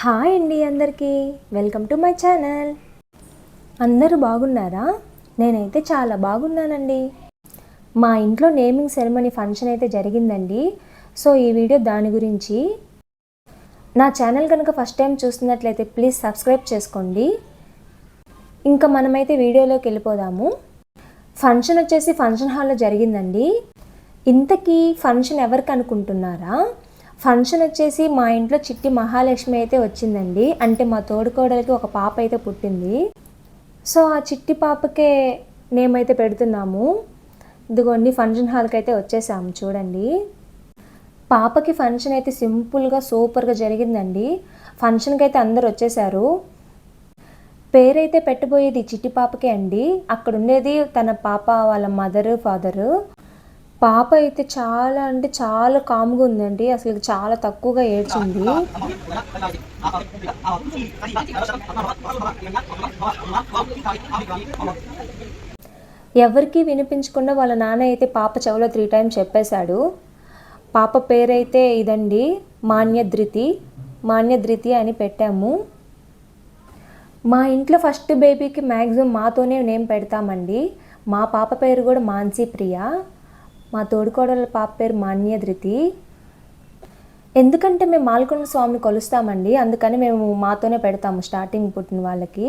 Hi అండి అందరికీ welcome to my channel. అందరూ బాగున్నారా? నేనైతే చాలా బాగున్నానండి. మా ఇంట్లో నేమింగ్ సెరమనీ ఫంక్షన్ అయితే జరిగిందండి. సో ఈ వీడియో దాని గురించి. నా ఛానల్ కనుక ఫస్ట్ టైం చూస్తున్నట్లయితే ప్లీజ్ సబ్స్క్రైబ్ చేసుకోండి. ఇంకా మనమైతే వీడియోలోకి వెళ్ళిపోదాము. ఫంక్షన్ వచ్చేసి ఫంక్షన్ హాల్లో జరిగిందండి. ఇంతకీ ఫంక్షన్ ఎవరికి అనుకుంటున్నారా? ఫంక్షన్ వచ్చేసి మా ఇంట్లో చిట్టి మహాలక్ష్మి అయితే వచ్చిందండి. అంటే మా తోడుకోడలికి ఒక పాప అయితే పుట్టింది. సో ఆ చిట్టి పాపకే నేమ్ అయితే పెడుతున్నాము. ఇదిగోండి ఫంక్షన్ హాల్కి అయితే వచ్చేసాము చూడండి. పాపకి ఫంక్షన్ అయితే సింపుల్గా సూపర్గా జరిగిందండి. ఫంక్షన్కి అయితే అందరు వచ్చేసారు. పేరైతే పెట్టబోయేది చిట్టి పాపకే అండి. అక్కడ ఉండేది తన పాప వాళ్ళ మదరు ఫాదరు. పాప అయితే చాలా అంటే చాలా కామ్గా ఉందండి. అసలు చాలా తక్కువగా ఏడ్చింది. ఎవరికి వినిపించకుండా వాళ్ళ నాన్న అయితే పాప చెవిలో 3 times చెప్పేశాడు. పాప పేరైతే ఇదండి, మాన్యధృతి అని పెట్టాము. మా ఇంట్లో ఫస్ట్ బేబీకి మ్యాక్సిమం మాతోనే నేమ్ పెడతామండి. మా పాప పేరు కూడా మాన్సీ ప్రియ, మా తోడుకోడల పాప పేరు మాన్యధృతి. ఎందుకంటే మేము మాల్కొండ స్వామిని కొలుస్తామండి, అందుకని మేము మాతోనే పెడతాము స్టార్టింగ్ పుట్టిన వాళ్ళకి.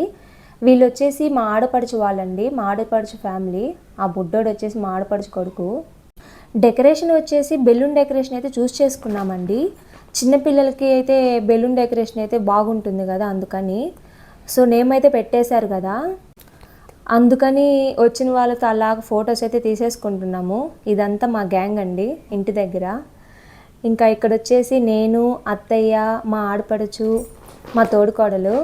వీళ్ళు వచ్చేసి మా ఆడపడుచు వాళ్ళండి, మా ఆడపడుచు ఫ్యామిలీ. ఆ బుడ్డోడు వచ్చేసి మా ఆడపడుచు కొడుకు. డెకరేషన్ వచ్చేసి బెలూన్ డెకరేషన్ అయితే చూస్ చేసుకున్నామండి. చిన్నపిల్లలకి అయితే బెలూన్ డెకరేషన్ అయితే బాగుంటుంది కదా, అందుకని. సో నేమ్ అయితే పెట్టేశారు కదా, అందుకని వచ్చిన వాళ్ళతో అలాగ ఫొటోస్ అయితే తీసేసుకుంటున్నాము. ఇదంతా మా గ్యాంగ్ అండి ఇంటి దగ్గర. ఇంకా ఇక్కడ వచ్చేసి నేను, అత్తయ్య, మా ఆడపడుచు, మా తోడుకోడలు.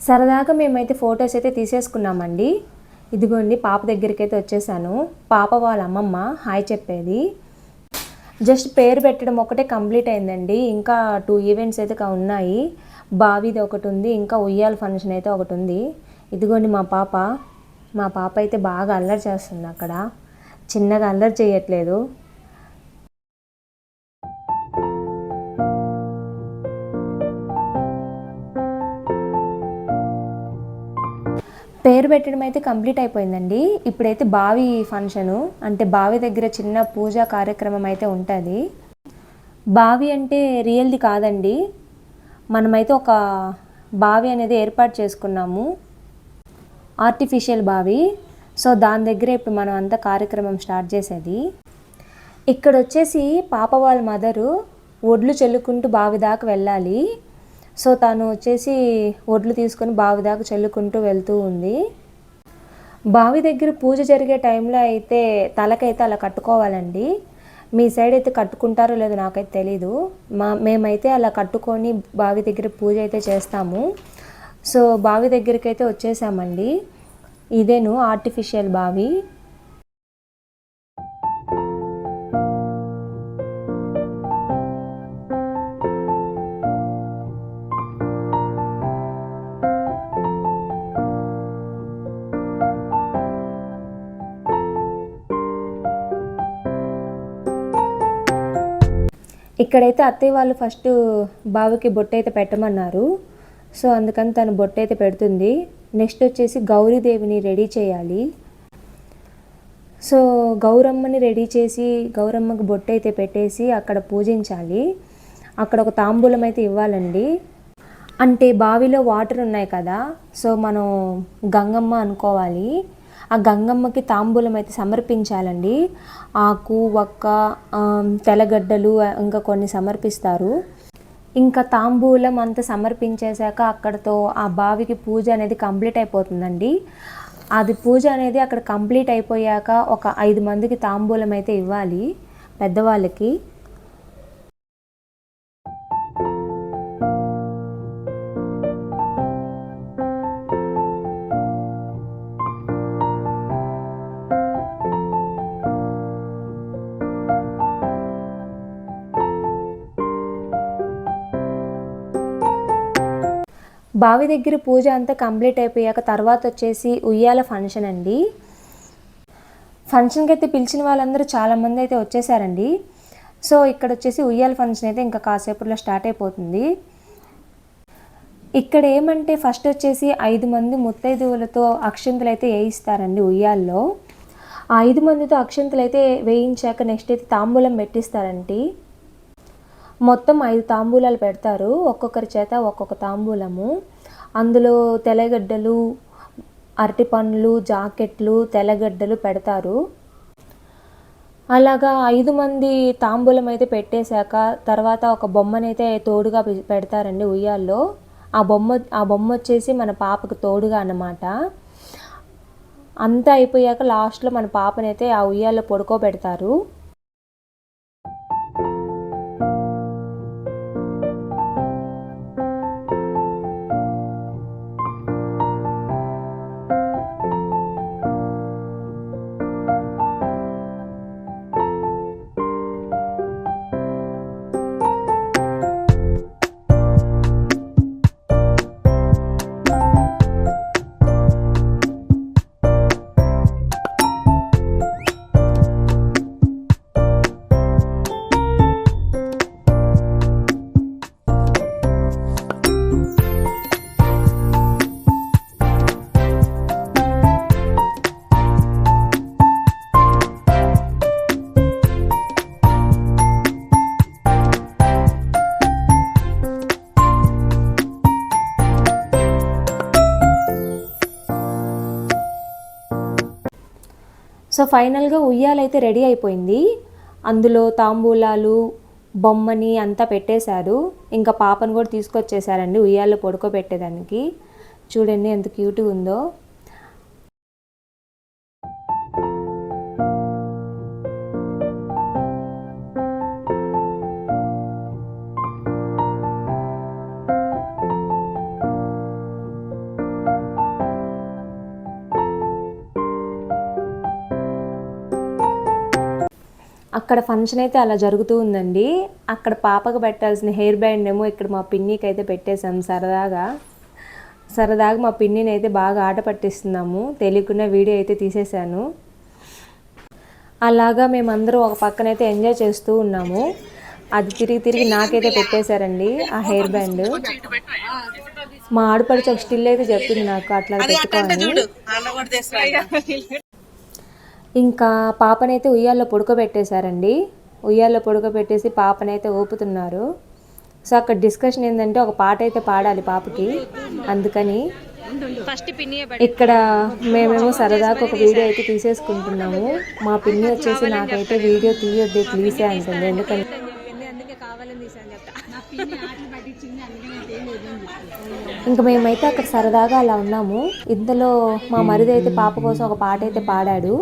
సరదాగా మేమైతే ఫొటోస్ అయితే తీసేసుకున్నామండి. ఇదిగోండి పాప దగ్గరికి అయితే వచ్చేసాను. పాప వాళ్ళ అమ్మమ్మ హాయ్ చెప్పేది. జస్ట్ పేరు పెట్టడం ఒకటే కంప్లీట్ అయిందండి. ఇంకా 2 ఈవెంట్స్ అయితే ఉన్నాయి. బావిది ఒకటి ఉంది, ఇంకా ఉయ్యాల ఫంక్షన్ అయితే ఒకటి ఉంది. ఇదిగోండి మా పాప అయితే బాగా అల్లరి చేస్తుంది. అక్కడ చిన్నగా అల్లరి చేయట్లేదు. పేరు పెట్టడం అయితే కంప్లీట్ అయిపోయిందండి. ఇప్పుడైతే బావి ఫంక్షను, అంటే బావి దగ్గర చిన్న పూజా కార్యక్రమం అయితే ఉంటుంది. బావి అంటే రియల్ది కాదండి, మనమైతే ఒక బావి అనేది ఏర్పాటు చేసుకున్నాము, ఆర్టిఫిషియల్ బావి. సో దాని దగ్గర ఇప్పుడు మనం అంతా కార్యక్రమం స్టార్ట్ చేసేది. ఇక్కడ వచ్చేసి పాప వాళ్ళ మదరు ఒడ్లు చల్లుకుంటూ బావి దాకా వెళ్ళాలి. సో తను వచ్చేసి ఒడ్లు తీసుకొని బావి దాకా చల్లుకుంటూ వెళ్తూ ఉంది. బావి దగ్గర పూజ జరిగే టైంలో అయితే తలకైతే అలా కట్టుకోవాలండి. మీ సైడ్ అయితే కట్టుకుంటారో లేదో నాకైతే తెలీదు. మేమైతే అలా కట్టుకొని బావి దగ్గర పూజ అయితే చేస్తాము. సో బావి దగ్గరికి అయితే వచ్చేసామండి. ఇదేను ఆర్టిఫిషియల్ బావి. ఇక్కడైతే అత్తయ్య వాళ్ళు ఫస్ట్ బావికి బొట్టు అయితే పెట్టమన్నారు. సో అందుకని తను బొట్టు అయితే పెడుతుంది. నెక్స్ట్ వచ్చేసి గౌరీదేవిని రెడీ చేయాలి. సో గౌరమ్మని రెడీ చేసి గౌరమ్మకి బొట్టు అయితే పెట్టేసి అక్కడ పూజించాలి. అక్కడ ఒక తాంబూలం అయితే ఇవ్వాలండి. అంటే బావిలో వాటర్ ఉన్నాయి కదా, సో మనం గంగమ్మ అనుకోవాలి. ఆ గంగమ్మకి తాంబూలం అయితే సమర్పించాలండి. ఆకు, వక్క, తెల్లగడ్డలు ఇంకా కొన్ని సమర్పిస్తారు. ఇంకా తాంబూలం అంతా సమర్పించేశాక అక్కడతో ఆ బావికి పూజ అనేది కంప్లీట్ అయిపోతుందండి. అది పూజ అనేది అక్కడ కంప్లీట్ అయిపోయాక ఒక 5 మందికి తాంబూలం అయితే ఇవ్వాలి పెద్దవాళ్ళకి. బావి దగ్గర పూజ అంతా కంప్లీట్ అయిపోయాక తర్వాత వచ్చేసి ఉయ్యాల ఫంక్షన్ అండి. ఫంక్షన్కి అయితే పిలిచిన వాళ్ళందరూ చాలామంది అయితే వచ్చేసారండి. సో ఇక్కడ వచ్చేసి ఉయ్యాల ఫంక్షన్ అయితే ఇంకా కాసేపట్లో స్టార్ట్ అయిపోతుంది. ఇక్కడ ఏమంటే ఫస్ట్ వచ్చేసి 5 మంది ముత్తైదువులతో అక్షంతలు అయితే వేయిస్తారండి ఉయ్యాల్లో. ఆ 5 మందితో అక్షంతలు అయితే వేయించాక నెక్స్ట్ అయితే తాంబూలం పెట్టిస్తారండి. మొత్తం 5 తాంబూలాలు పెడతారు, ఒక్కొక్కరి చేత ఒక్కొక్క తాంబూలము. అందులో తెల్లగడ్డలు, అరటిపండ్లు, జాకెట్లు, తెల్లగడ్డలు పెడతారు. అలాగా 5 మంది తాంబూలం అయితే పెట్టేశాక తర్వాత ఒక బొమ్మనైతే తోడుగా పెడతారండి ఉయ్యాల్లో. ఆ బొమ్మ వచ్చేసి మన పాపకు తోడుగా అన్నమాట. అంతా అయిపోయాక లాస్ట్లో మన పాపనైతే ఆ ఉయ్యాల్లో పడుకోబెడతారు. సో ఫైనల్గా ఉయ్యాలైతే రెడీ అయిపోయింది. అందులో తాంబూలాలు, బొమ్మని అంతా పెట్టేశారు. ఇంకా పాపను కూడా తీసుకొచ్చేసారండి ఉయ్యాల్లో పడుకోబెట్టేదానికి. చూడండి ఎంత క్యూట్గా ఉందో. అక్కడ ఫంక్షన్ అయితే అలా జరుగుతూ ఉందండి. అక్కడ పాపకు పెట్టాల్సిన హెయిర్ బ్యాండ్ ఏమో ఇక్కడ మా పిన్నికి అయితే పెట్టేశాం. సరదాగా మా పిన్నిని అయితే బాగా ఆట పట్టిస్తున్నాము. తెలియకుండా వీడియో అయితే తీసేశాను. అలాగా మేమందరం ఒక పక్కనైతే ఎంజాయ్ చేస్తూ ఉన్నాము. అది తిరిగి నాకైతే పెట్టేశారండి ఆ హెయిర్ బ్యాండ్. మా ఆడపడిచి ఒక స్టిల్ అయితే చెప్పింది నాకు అట్లా పెట్టుకోవాలని. ఇంకా పాపనైతే ఉయ్యాల్లో పడుకోబెట్టేశారండి. ఉయ్యాల్లో పడుకోబెట్టేసి పాపనైతే ఊపుతున్నారు. సో అక్కడ డిస్కషన్ ఏంటంటే ఒక పాట అయితే పాడాలి పాపకి. అందుకని ఇక్కడ మేమేమో సరదాగా ఒక వీడియో అయితే తీసేసుకుంటున్నాము. మా పిన్ని వచ్చేసి నాకైతే వీడియో తీయొద్దు ప్లీజే అంటుంది. ఎందుకంటే ఇంకా మేమైతే అక్కడ సరదాగా అలా ఉన్నాము. ఇంతలో మా మరిది అయితే పాప కోసం ఒక పాట అయితే పాడాడు.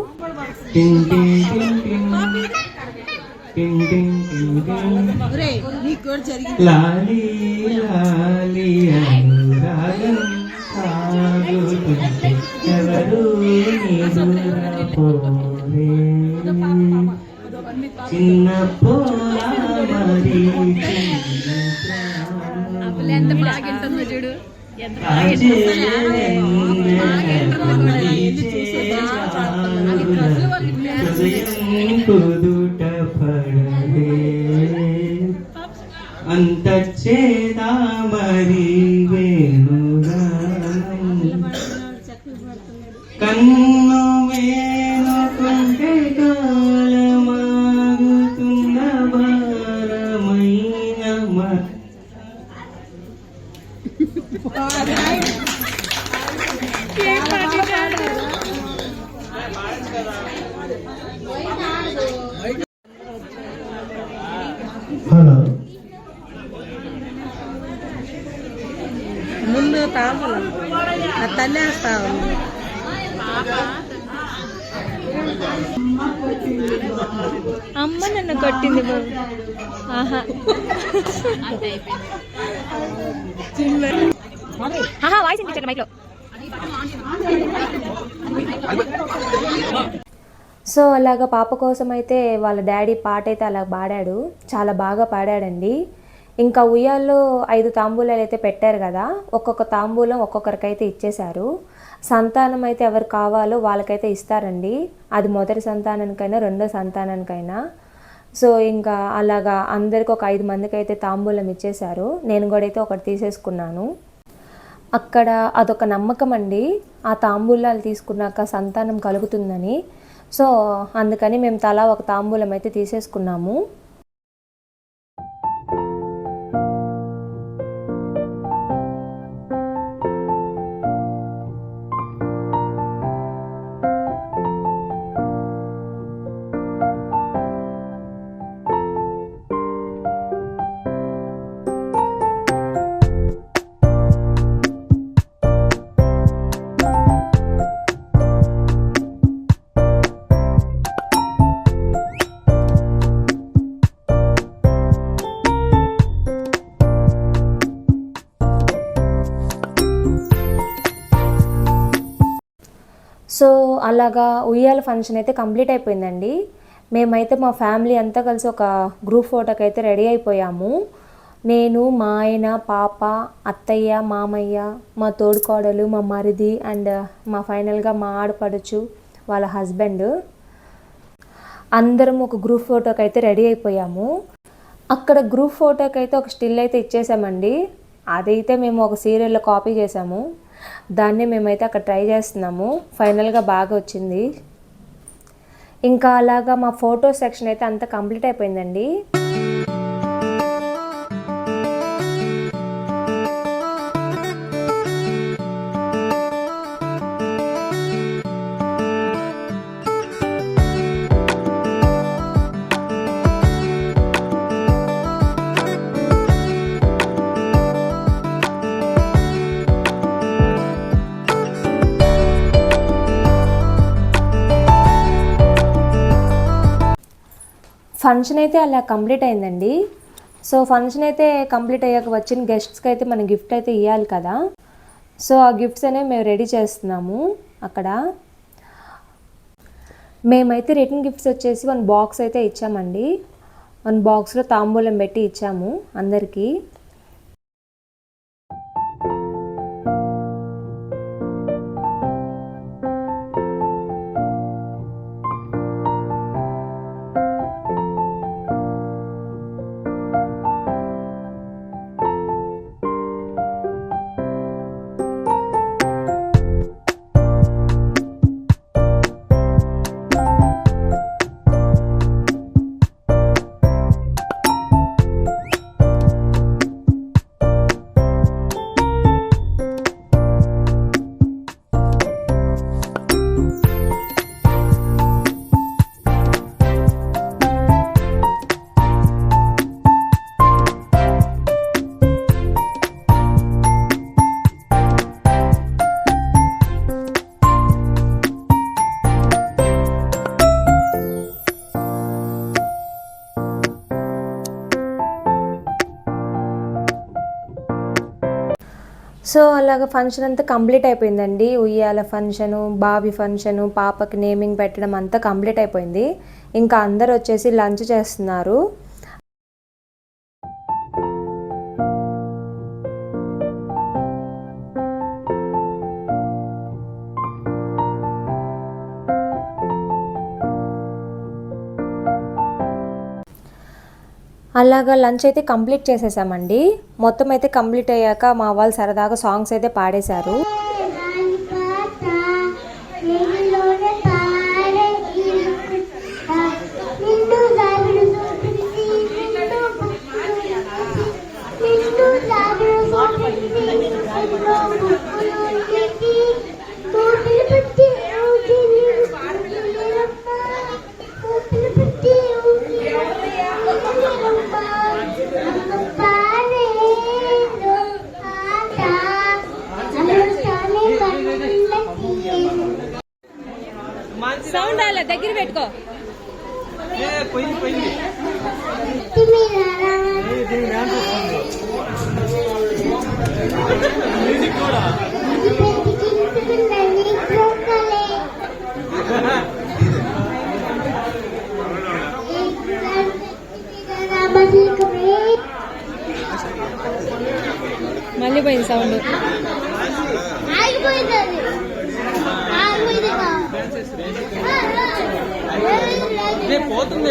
ఎంత బాగుంటుందో చూడు. అంతచ్చేదా మరి వేణుగా కన్ను వేణుకుంటే కాలమాగుతున్న భారమైన హలో తాంబూలం ఆ తల్లి వేస్తా ఉంది. అమ్మ నన్ను కొట్టింది బాబు. ఆహా వాయిస్ వినిపించండి మైక్లో. సో అలాగా పాప కోసం అయితే వాళ్ళ డాడీ పాట అయితే అలా పాడాడు, చాలా బాగా పాడాడండి. ఇంకా ఉయ్యాల్లో 5 తాంబూలాలు అయితే పెట్టారు కదా, ఒక్కొక్క తాంబూలం ఒక్కొక్కరికైతే ఇచ్చేశారు. సంతానం అయితే ఎవరు కావాలో వాళ్ళకైతే ఇస్తారండి, అది మొదటి సంతానానికైనా రెండో సంతానానికైనా. సో ఇంకా అలాగా అందరికి ఒక 5 మందికి అయితే తాంబూలం ఇచ్చేశారు. నేను కూడా అయితే ఒకటి తీసేసుకున్నాను. అక్కడ అదొక నమ్మకం అండి, ఆ తాంబూలాలు తీసుకున్నాక సంతానం కలుగుతుందని. సో అందుకని మేము తలా ఒక తాంబూలం అయితే తీసేసుకున్నాము. సో అలాగా ఉయ్యాల ఫంక్షన్ అయితే కంప్లీట్ అయిపోయిందండి. మేమైతే మా ఫ్యామిలీ అంతా కలిసి ఒక గ్రూప్ ఫోటోకి అయితే రెడీ అయిపోయాము. నేను, మా ఆయన, పాప, అత్తయ్య, మామయ్య, మా తోడుకోడలు, మా మరిది అండ్ మా ఫైనల్గా మా ఆడపడుచు వాళ్ళ హస్బెండ్ అందరం ఒక గ్రూప్ ఫోటోకి అయితే రెడీ అయిపోయాము. అక్కడ గ్రూప్ ఫోటోకి అయితే ఒక స్టిల్ అయితే ఇచ్చేసామండి. అదైతే మేము ఒక సీరియల్లో కాపీ చేసాము, దాన్నే మేమైతే అక్కడ ట్రై చేస్తున్నాము. ఫైనల్గా బాగా వచ్చింది. ఇంకా అలాగా మా ఫోటో సెక్షన్ అయితే అంతా కంప్లీట్ అయిపోయిందండి. ఫంక్షన్ అయితే అలా కంప్లీట్ అయిందండి. సో ఫంక్షన్ అయితే కంప్లీట్ అయ్యాక వచ్చిన గెస్ట్స్కి అయితే మనం గిఫ్ట్ అయితే ఇవ్వాలి కదా. సో ఆ గిఫ్ట్స్ అనేవి మేము రెడీ చేస్తున్నాము. అక్కడ మేమైతే రిటర్న్ గిఫ్ట్స్ వచ్చేసి 1 బాక్స్ అయితే ఇచ్చామండి. 1 బాక్స్లో తాంబూలం పెట్టి ఇచ్చాము అందరికీ. సో అలాగ ఫంక్షన్ అంతా కంప్లీట్ అయిపోయిందండి. ఉయ్యాల ఫంక్షను, బాబీ ఫంక్షను, పాపకి నేమింగ్ పెట్టడం అంతా కంప్లీట్ అయిపోయింది. ఇంకా అందరు వచ్చేసి లంచ్ చేస్తున్నారు. అలాగా లంచ్ అయితే కంప్లీట్ చేసేసామండి. మొత్తం అయితే కంప్లీట్ అయ్యాక మా వాళ్ళు సరదాగా సాంగ్స్ అయితే పాడేశారు. పర్వాలేదు దగ్గర పెట్టుకో. మళ్ళీ పోయింది సౌండ్. పోతుంది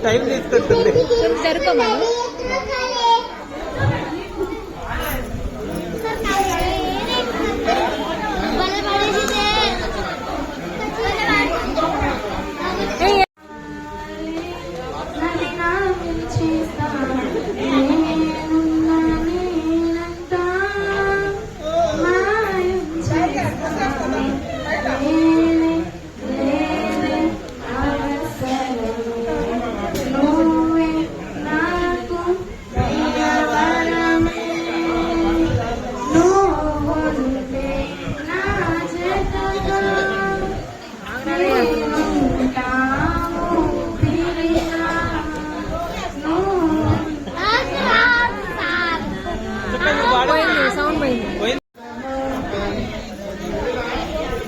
టైం తీసుకుంటుంది. జరుకోమా.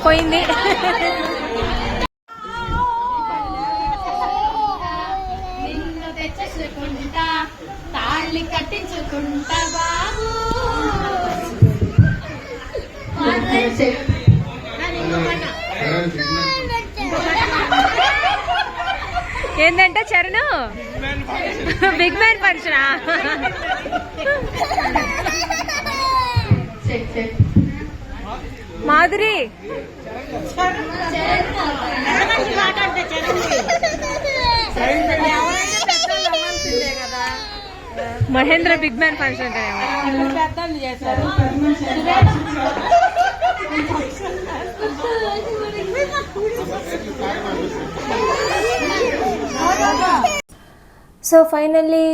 పోయింది. నిన్ను తెచ్చుకుంటా తాళి కట్టించుకుంటా బాబు. ఏంటంటే చరణు బిగ్ మ్యాన్ ఫంక్షనా? Madhuri Mahendra big man function so finally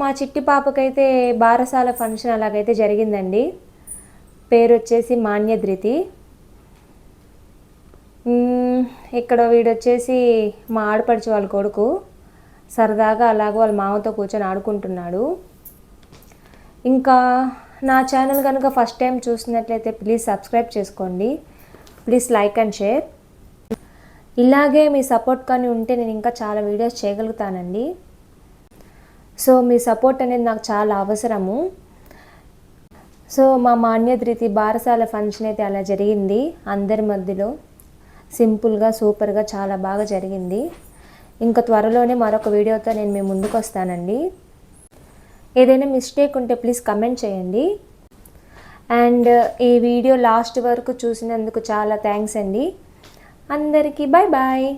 మా చిట్టి పాపకైతే బారసాల ఫంక్షన్ అలాగైతే జరిగిందండి. పేరు వచ్చేసి మాన్యధృతి. ఇక్కడ వీడొచ్చేసి మా ఆడపడిచి వాళ్ళ కొడుకు. సరదాగా అలాగ వాళ్ళ మామతో కూర్చొని ఆడుకుంటున్నాడు. ఇంకా నా ఛానల్ కనుక ఫస్ట్ టైం చూసినట్లయితే ప్లీజ్ సబ్స్క్రైబ్ చేసుకోండి. Please like and share. ఇలాగే మీ సపోర్ట్ కానీ ఉంటే నేను ఇంకా చాలా వీడియోస్ చేయగలుగుతానండి. సో మీ సపోర్ట్ అనేది నాకు చాలా అవసరము. సో మా మాన్యధృతి బారసాల ఫంక్షన్ అయితే అలా జరిగింది. అందరి మధ్యలో సింపుల్గా సూపర్గా చాలా బాగా జరిగింది. ఇంకా త్వరలోనే మరొక వీడియోతో నేను మీ ముందుకు వస్తానండి. ఏదైనా మిస్టేక్ ఉంటే ప్లీజ్ కమెంట్ చేయండి. అండ్ ఈ వీడియో లాస్ట్ వరకు చూసినందుకు చాలా థ్యాంక్స్ అండి. అందరికీ బాయ్ బాయ్.